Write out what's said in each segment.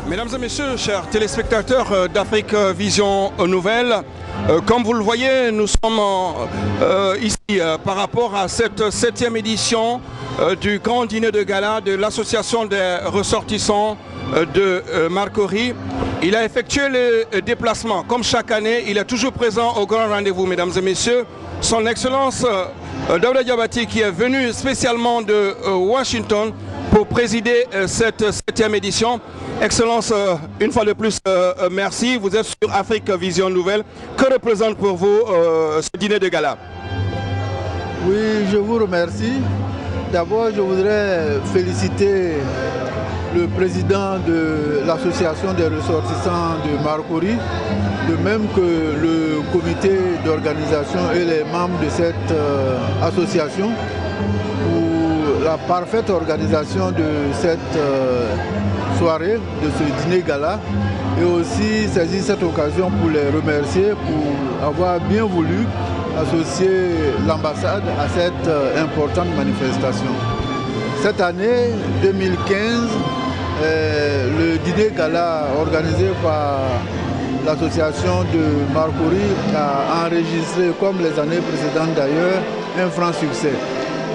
Mesdames et messieurs, chers téléspectateurs d'Afrique Vision Nouvelle, comme vous le voyez, nous sommes ici par rapport à cette 7e édition du grand dîner de gala de l'association des ressortissants de Marcory. Il a effectué le déplacement. Comme chaque année, il est toujours présent au grand rendez-vous, mesdames et messieurs. Son Excellence Daouda Diabate, qui est venu spécialement de Washington pour présider cette 7e édition. Excellence, une fois de plus, merci. Vous êtes sur Afrique Vision Nouvelle. Que représente pour vous ce dîner de gala? Oui, je vous remercie. D'abord, je voudrais féliciter le président de l'association des ressortissants de Marcory, de même que le comité d'organisation et les membres de cette association pour la parfaite organisation de cette soirée, de ce dîner gala, et aussi saisir cette occasion pour les remercier pour avoir bien voulu associer l'ambassade à cette importante manifestation. Cette année 2015, le dîner gala organisé par l'association de Marcory a enregistré, comme les années précédentes d'ailleurs, un franc succès.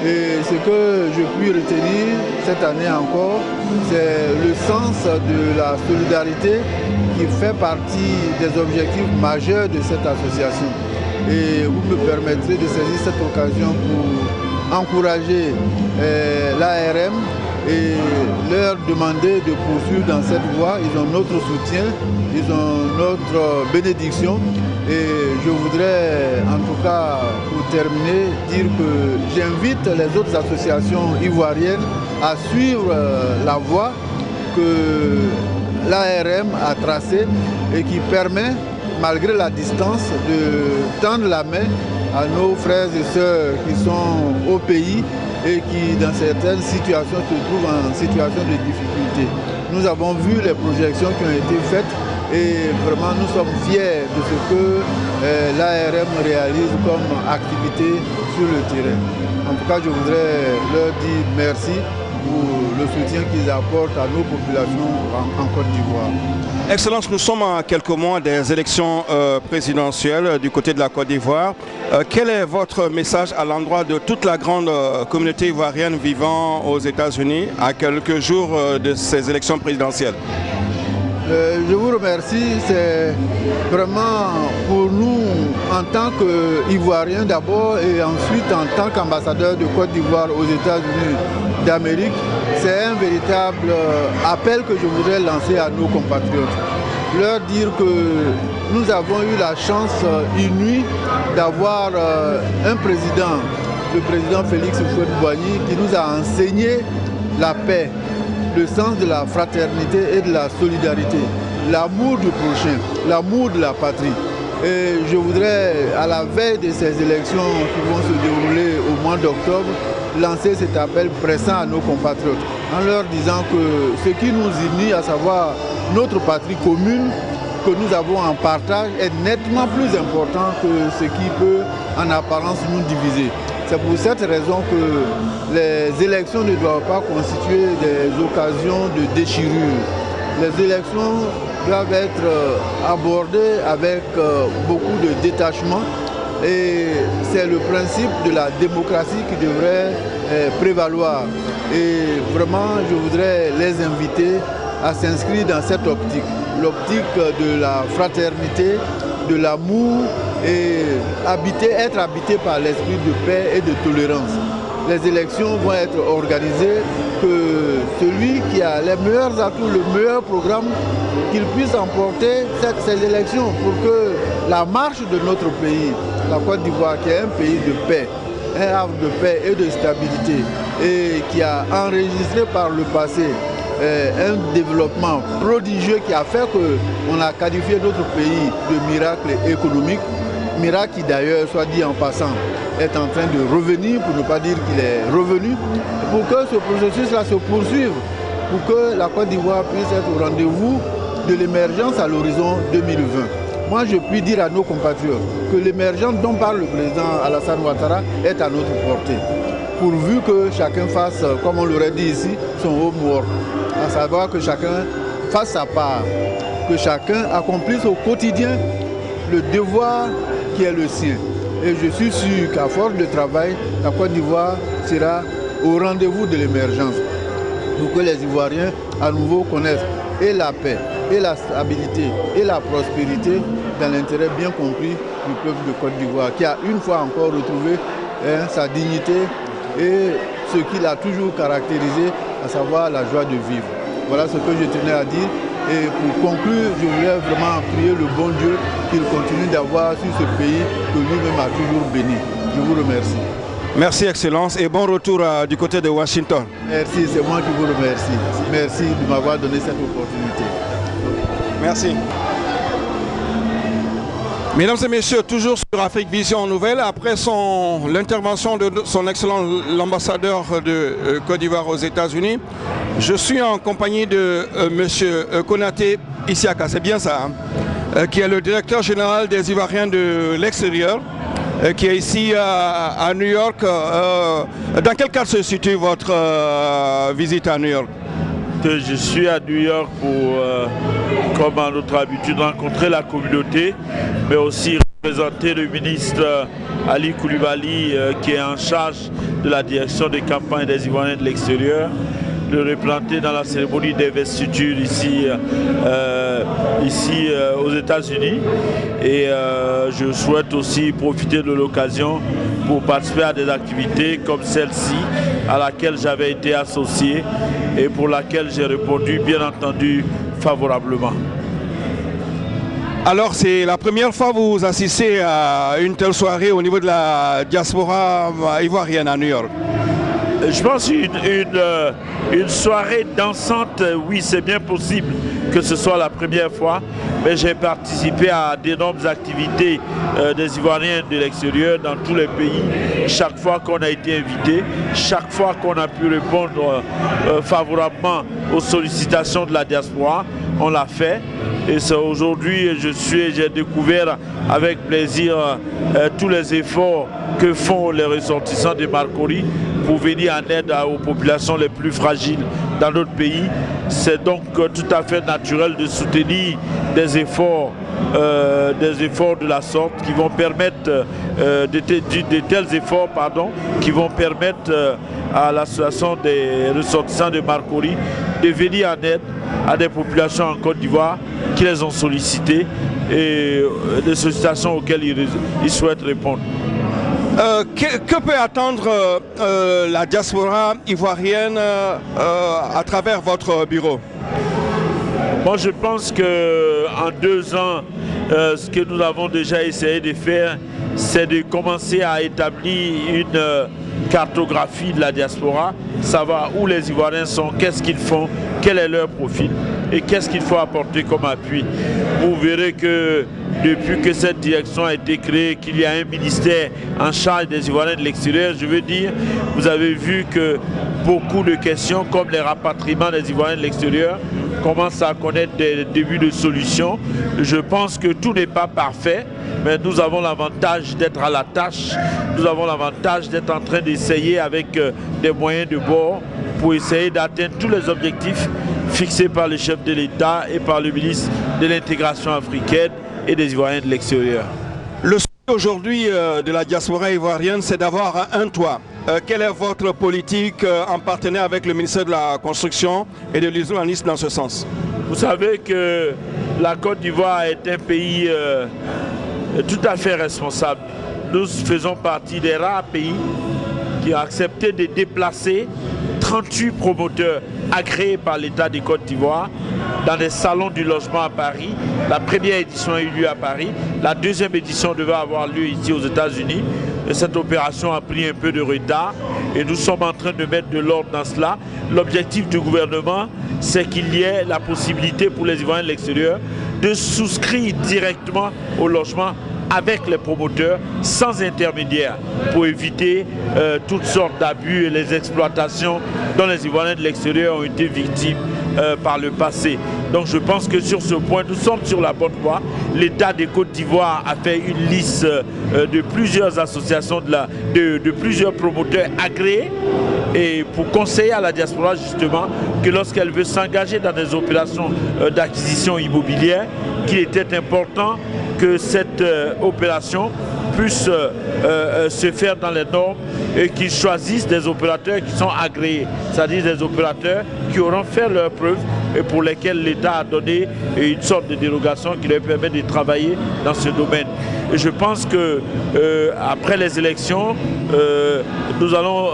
Et ce que je puis retenir cette année encore, c'est le sens de la solidarité qui fait partie des objectifs majeurs de cette association. Et vous me permettrez de saisir cette occasion pour encourager l'ARM et leur demander de poursuivre dans cette voie. Ils ont notre soutien, ils ont notre bénédiction. Et je voudrais, en tout cas, pour terminer, dire que j'invite les autres associations ivoiriennes à suivre la voie que l'ARM a tracée et qui permet, malgré la distance, de tendre la main à nos frères et sœurs qui sont au pays et qui, dans certaines situations, se trouvent en situation de difficulté. Nous avons vu les projections qui ont été faites et vraiment nous sommes fiers de ce que l'ARM réalise comme activité sur le terrain. En tout cas, je voudrais leur dire merci pour le soutien qu'ils apportent à nos populations en Côte d'Ivoire. Excellence, nous sommes à quelques mois des élections présidentielles du côté de la Côte d'Ivoire. Quel est votre message à l'endroit de toute la grande communauté ivoirienne vivant aux États-Unis à quelques jours de ces élections présidentielles? Je vous remercie. C'est vraiment pour nous, en tant qu'Ivoiriens d'abord et ensuite en tant qu'ambassadeur de Côte d'Ivoire aux États-Unis d'Amérique, c'est un véritable appel que je voudrais lancer à nos compatriotes. Leur dire que nous avons eu la chance inouïe d'avoir un président, le président Félix Houphouët-Boigny, qui nous a enseigné la paix, le sens de la fraternité et de la solidarité, l'amour du prochain, l'amour de la patrie. Et je voudrais, à la veille de ces élections qui vont se dérouler au mois d'octobre, lancer cet appel pressant à nos compatriotes, en leur disant que ce qui nous unit, à savoir notre patrie commune, que nous avons en partage, est nettement plus important que ce qui peut en apparence nous diviser. C'est pour cette raison que les élections ne doivent pas constituer des occasions de déchirure. Les élections doivent être abordées avec beaucoup de détachement et c'est le principe de la démocratie qui devrait prévaloir. Et vraiment, je voudrais les inviter à s'inscrire dans cette optique, l'optique de la fraternité, de l'amour et être habité par l'esprit de paix et de tolérance. Les élections vont être organisées, que celui qui a les meilleurs atouts, le meilleur programme, qu'il puisse emporter ces élections pour que la marche de notre pays, la Côte d'Ivoire, qui est un pays de paix, un havre de paix et de stabilité, et qui a enregistré par le passé un développement prodigieux qui a fait qu'on a qualifié notre pays de miracle économique, miracle qui d'ailleurs, soit dit en passant, est en train de revenir, pour ne pas dire qu'il est revenu, pour que ce processus-là se poursuive, pour que la Côte d'Ivoire puisse être au rendez-vous de l'émergence à l'horizon 2020. Moi, je puis dire à nos compatriotes que l'émergence dont parle le président Alassane Ouattara est à notre portée, pourvu que chacun fasse, comme on l'aurait dit ici, son homework, à savoir que chacun fasse sa part, que chacun accomplisse au quotidien le devoir qui est le sien. Et je suis sûr qu'à force de travail, la Côte d'Ivoire sera au rendez-vous de l'émergence. Pour que les Ivoiriens à nouveau connaissent et la paix, et la stabilité, et la prospérité dans l'intérêt bien compris du peuple de Côte d'Ivoire, qui a une fois encore retrouvé sa dignité et ce qui l'a toujours caractérisé, à savoir la joie de vivre. Voilà ce que je tenais à dire. Et pour conclure, je voulais vraiment prier le bon Dieu qu'il continue d'avoir sur ce pays que lui-même a toujours béni. Je vous remercie. Merci Excellence et bon retour du côté de Washington. Merci, c'est moi qui vous remercie. Merci de m'avoir donné cette opportunité. Merci. Mesdames et messieurs, toujours sur Afrique Vision Nouvelle, après l'intervention de son excellent l'ambassadeur de Côte d'Ivoire aux États-Unis, je suis en compagnie de monsieur Konaté Isiaka, c'est bien ça, hein, qui est le directeur général des Ivoiriens de l'extérieur, qui est ici à New York. Dans quel cadre se situe votre visite à New York? Je suis à New York pour, comme à notre habitude, rencontrer la communauté, mais aussi représenter le ministre Ali Koulibaly, qui est en charge de la direction des campagnes des Ivoiriens de l'extérieur, le représenter dans la cérémonie d'investiture ici aux États-Unis. Et je souhaite aussi profiter de l'occasion pour participer à des activités comme celle-ci, à laquelle j'avais été associé et pour laquelle j'ai répondu, bien entendu, favorablement. Alors, c'est la première fois que vous assistez à une telle soirée au niveau de la diaspora ivoirienne à New York? Je pense une soirée dansante, oui, c'est bien possible que ce soit la première fois, mais j'ai participé à d'énormes activités des Ivoiriens de l'extérieur dans tous les pays. Chaque fois qu'on a été invité, chaque fois qu'on a pu répondre favorablement aux sollicitations de la diaspora, on l'a fait. Et c'est aujourd'hui, j'ai découvert avec plaisir tous les efforts que font les ressortissants de Marcory pour venir en aide aux populations les plus fragiles dans notre pays. C'est donc tout à fait naturel de soutenir des efforts de la sorte qui vont permettre, de tels efforts, pardon, qui vont permettre à l'association des ressortissants de Marcory de venir en aide à des populations en Côte d'Ivoire qui les ont sollicitées et des sollicitations auxquelles ils souhaitent répondre. Que peut attendre la diaspora ivoirienne à travers votre bureau? Moi, je pense qu'en 2 ans, ce que nous avons déjà essayé de faire, c'est de commencer à établir une cartographie de la diaspora, savoir où les Ivoiriens sont, qu'est-ce qu'ils font, quel est leur profil et qu'est-ce qu'il faut apporter comme appui. Vous verrez que depuis que cette direction a été créée, qu'il y a un ministère en charge des Ivoiriens de l'extérieur, je veux dire, vous avez vu que beaucoup de questions comme les rapatriements des Ivoiriens de l'extérieur commencent à connaître des débuts de solutions. Je pense que tout n'est pas parfait, mais nous avons l'avantage d'être à la tâche, nous avons l'avantage d'être en train d'essayer avec des moyens de bord pour essayer d'atteindre tous les objectifs fixés par le chef de l'État et par le ministre de l'intégration africaine et des Ivoiriens de l'extérieur. Le souhait aujourd'hui de la diaspora ivoirienne, c'est d'avoir un toit. Quelle est votre politique en partenariat avec le ministère de la Construction et de l'urbanisme dans ce sens? Vous savez que la Côte d'Ivoire est un pays tout à fait responsable. Nous faisons partie des rares pays qui ont accepté de déplacer 38 promoteurs agréés par l'État de Côte d'Ivoire dans des salons du logement à Paris. La première édition a eu lieu à Paris. La deuxième édition devait avoir lieu ici aux États-Unis. Et cette opération a pris un peu de retard et nous sommes en train de mettre de l'ordre dans cela. L'objectif du gouvernement, c'est qu'il y ait la possibilité pour les Ivoiriens de l'extérieur de souscrire directement au logement avec les promoteurs sans intermédiaire pour éviter toutes sortes d'abus et les exploitations dont les Ivoiriens de l'extérieur ont été victimes par le passé. Donc je pense que sur ce point, nous sommes sur la bonne voie. L'État des Côte d'Ivoire a fait une liste de plusieurs associations, de plusieurs promoteurs agréés et pour conseiller à la diaspora justement que lorsqu'elle veut s'engager dans des opérations d'acquisition immobilière, qu'il était important que cette opération puisse se faire dans les normes et qu'ils choisissent des opérateurs qui sont agréés, c'est-à-dire des opérateurs qui auront fait leurs preuves et pour lesquels l'État a donné une sorte de dérogation qui leur permet de travailler dans ce domaine. Et je pense que après les élections, nous allons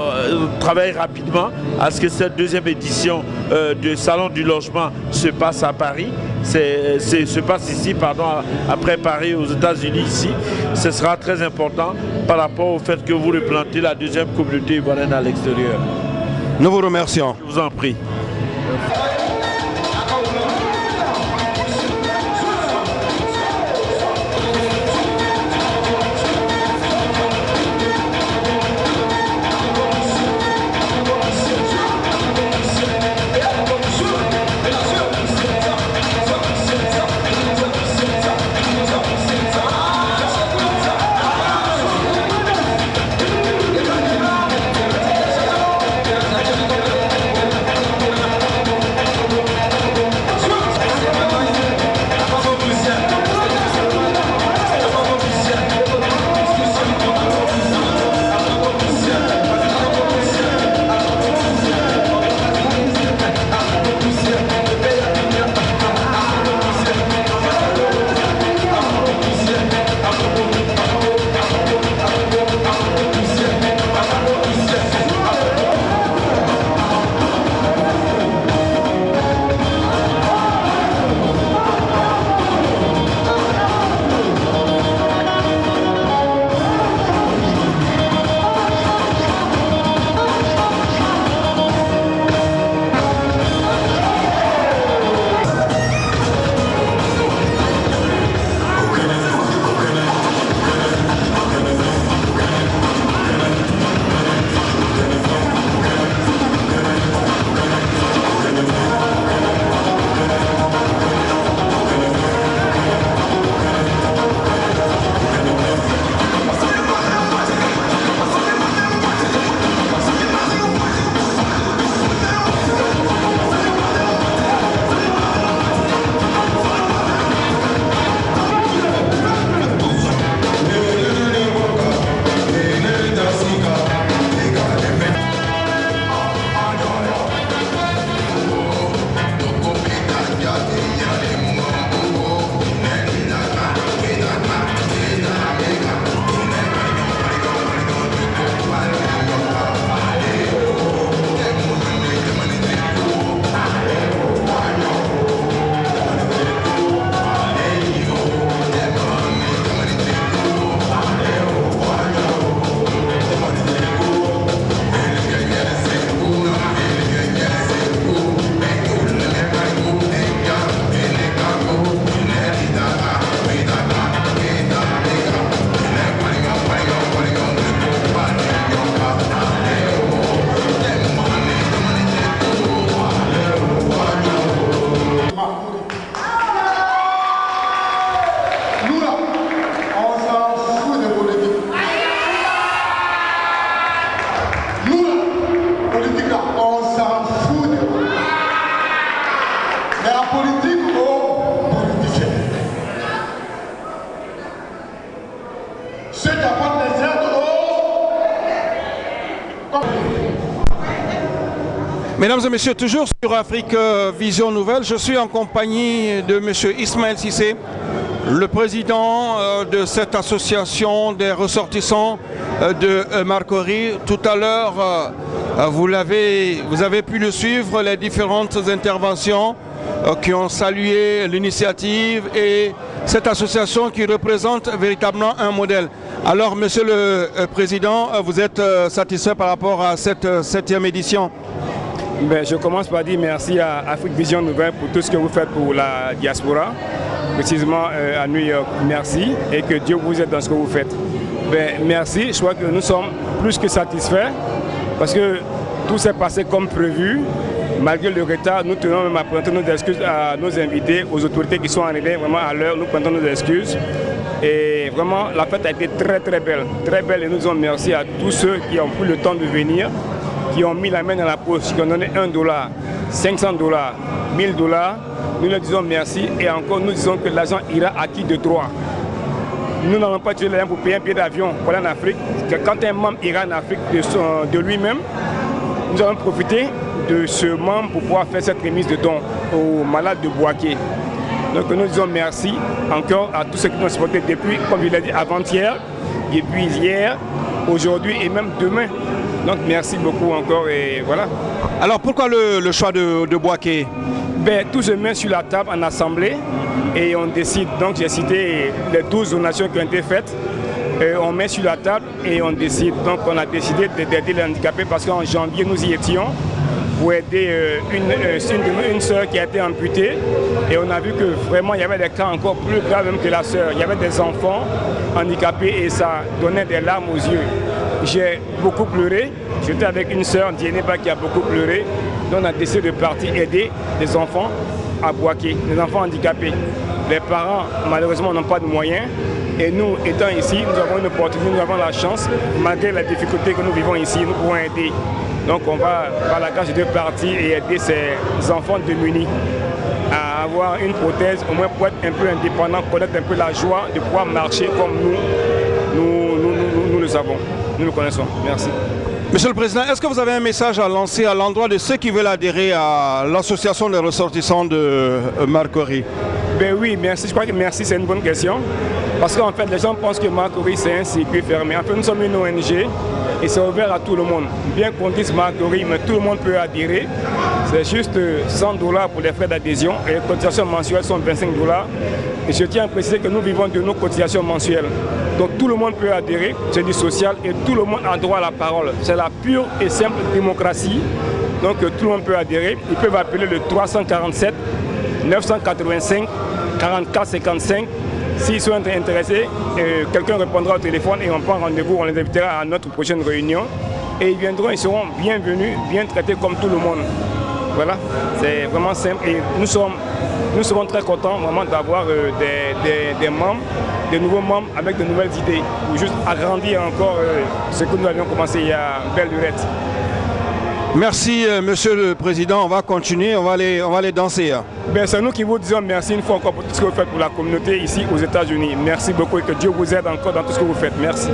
travailler rapidement à ce que cette deuxième édition du Salon du Logement se passe à Paris. Se passe ici, pardon, après Paris, aux États-Unis, ici. Ce sera très important par rapport au fait que vous représentez la deuxième communauté ivoirienne à l'extérieur. Nous vous remercions. Je vous en prie. Mesdames et messieurs, toujours sur Afrique Vision Nouvelle, je suis en compagnie de M. Ismaël Cissé, le président de cette association des ressortissants de Marcory. Tout à l'heure, vous avez pu le suivre, les différentes interventions qui ont salué l'initiative et cette association qui représente véritablement un modèle. Alors, Monsieur le Président, vous êtes satisfait par rapport à cette 7e édition? Ben, je commence par dire merci à Afrique Vision Nouvelle pour tout ce que vous faites pour la diaspora, précisément à New York. Merci et que Dieu vous aide dans ce que vous faites. Ben, merci, je crois que nous sommes plus que satisfaits parce que tout s'est passé comme prévu. Malgré le retard, nous tenons même à présenter nos excuses à nos invités, aux autorités qui sont arrivées vraiment à l'heure. Nous présentons nos excuses. Et vraiment, la fête a été très belle et nous disons merci à tous ceux qui ont pris le temps de venir, qui ont mis la main dans la poche, qui ont donné $1, $500, $1000, nous leur disons merci et encore nous disons que l'argent ira à qui de droit. Nous n'allons pas tuer l'argent pour payer un billet d'avion pour aller en Afrique. Que quand un membre ira en Afrique de lui-même, nous allons profiter de ce membre pour pouvoir faire cette remise de dons aux malades de Bouaké. Donc nous disons merci encore à tous ceux qui nous ont supportés depuis, comme je l'ai dit, avant-hier, et puis hier, aujourd'hui et même demain. Donc merci beaucoup encore et voilà. Alors pourquoi le choix de Bouaké? Ben, tout se met sur la table en assemblée et on décide. Donc j'ai cité les 12 donations qui ont été faites. On met sur la table et on décide. Donc on a décidé d'aider les handicapés parce qu'en janvier nous y étions pour aider une sœur qui a été amputée et on a vu que vraiment il y avait des cas encore plus graves même que la sœur. Il y avait des enfants handicapés et ça donnait des larmes aux yeux. J'ai beaucoup pleuré, j'étais avec une sœur, Dieneba, qui a beaucoup pleuré. Donc on a décidé de partir aider les enfants à Bouaké, les enfants handicapés. Les parents malheureusement n'ont pas de moyens et nous étant ici, nous avons une opportunité, nous avons la chance, malgré les difficultés que nous vivons ici, nous pouvons aider. Donc on va, par la grâce de Dieu, partir et aider ces enfants démunis à avoir une prothèse, au moins pour être un peu indépendant, connaître un peu la joie de pouvoir marcher comme nous le savons, nous le connaissons. Merci. Monsieur le Président, est-ce que vous avez un message à lancer à l'endroit de ceux qui veulent adhérer à l'association des ressortissants de Marcory? Ben oui, merci. Je crois que merci, c'est une bonne question. Parce qu'en fait, les gens pensent que Marcory, c'est un circuit fermé. En fait, nous sommes une ONG et c'est ouvert à tout le monde. Bien qu'on dise Marcory, mais tout le monde peut adhérer. C'est juste $100 pour les frais d'adhésion et les cotisations mensuelles sont $25. Et je tiens à préciser que nous vivons de nos cotisations mensuelles. Donc tout le monde peut adhérer, c'est du social et tout le monde a droit à la parole. C'est la pure et simple démocratie. Donc tout le monde peut adhérer. Ils peuvent appeler le 347 985 44 55. S'ils sont intéressés, quelqu'un répondra au téléphone et on prend rendez-vous, on les invitera à notre prochaine réunion. Et ils viendront, ils seront bienvenus, bien traités comme tout le monde. Voilà, c'est vraiment simple et nous serons très contents vraiment d'avoir des membres, des nouveaux membres avec de nouvelles idées pour juste agrandir encore ce que nous avions commencé il y a belle lurette. Merci Monsieur le Président, on va continuer, on va aller danser. Ben, c'est nous qui vous disons merci une fois encore pour tout ce que vous faites pour la communauté ici aux États-Unis. Merci beaucoup et que Dieu vous aide encore dans tout ce que vous faites. Merci.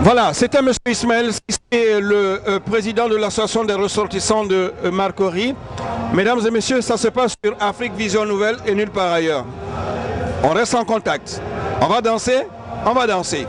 Voilà, c'était M. Ismaël, c'est le président de l'association des ressortissants de Marcory. Mesdames et messieurs, ça se passe sur Afrique Vision Nouvelle et nulle part ailleurs. On reste en contact. On va danser, on va danser.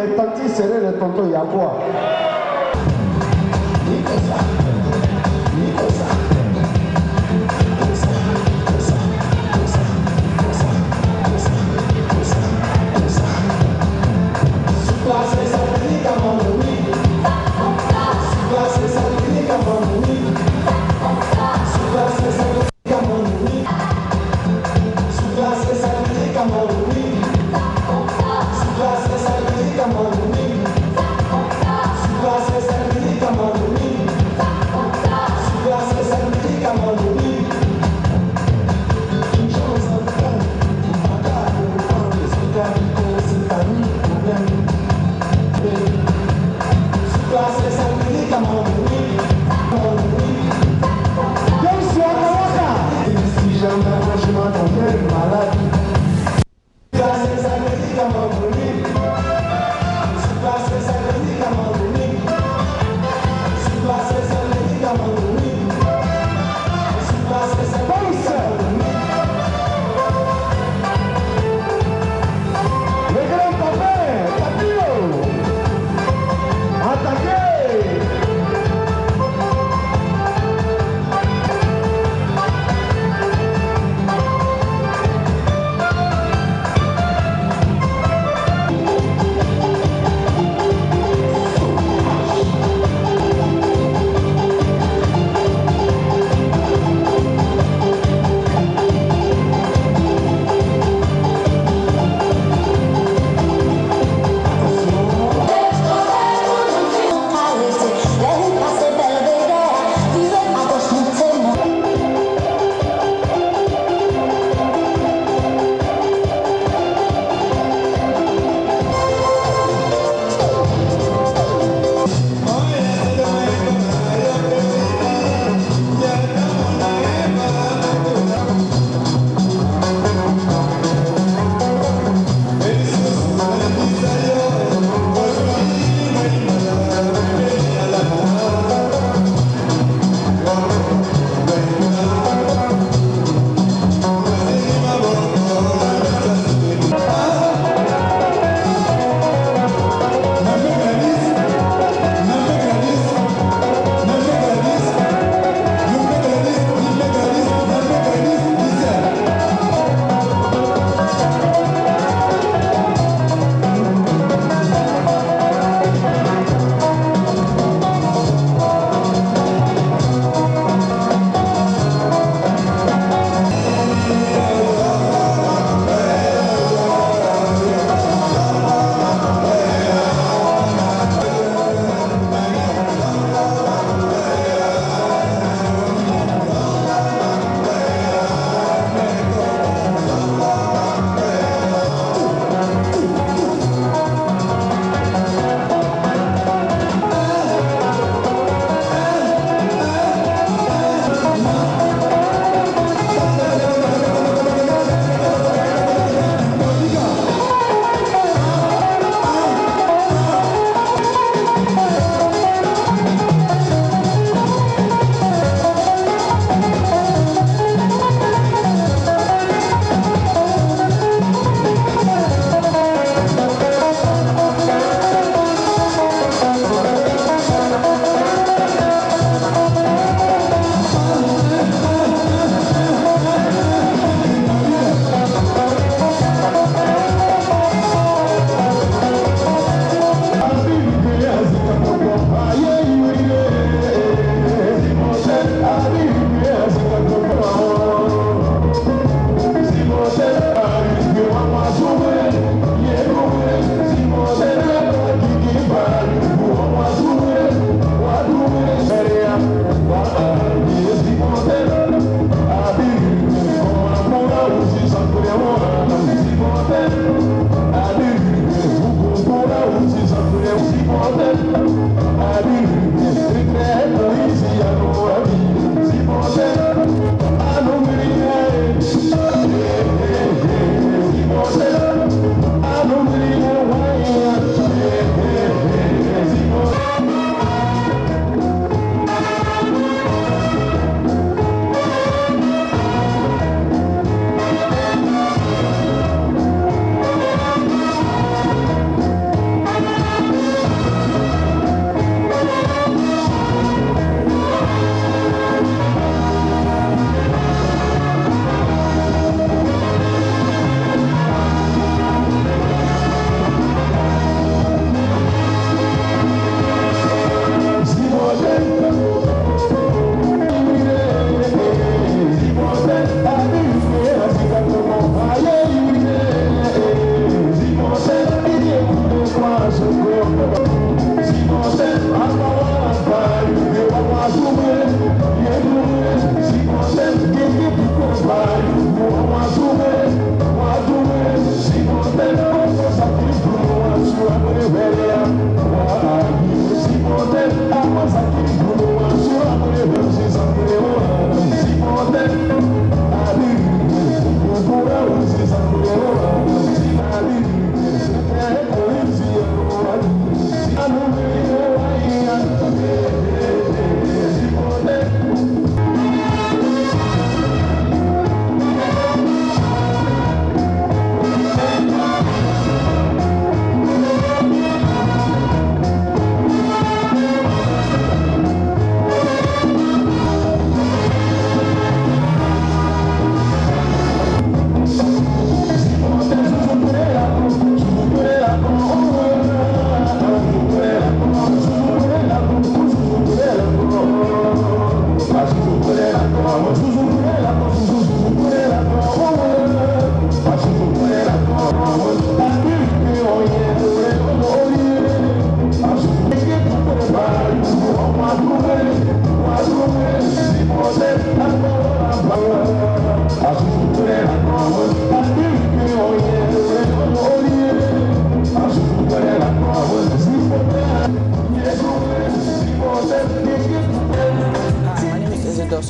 les tantis seraient les tontons Yabois.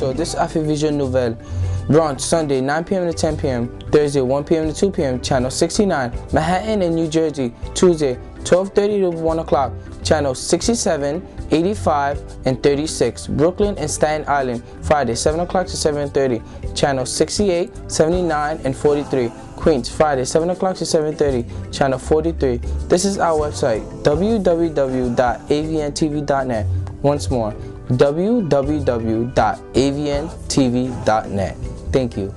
Also, this is Afrique Vision Nouvelle. We're on Sunday 9 p.m. to 10 p.m., Thursday 1 p.m. to 2 p.m., channel 69, Manhattan and New Jersey, Tuesday 12:30 to 1 o'clock, channel 67, 85, and 36, Brooklyn and Staten Island, Friday 7 o'clock to 7:30, channel 68, 79, and 43, Queens, Friday 7 o'clock to 7:30, channel 43. This is our website, www.avntv.net. Once more, www.avntv.net. Thank you.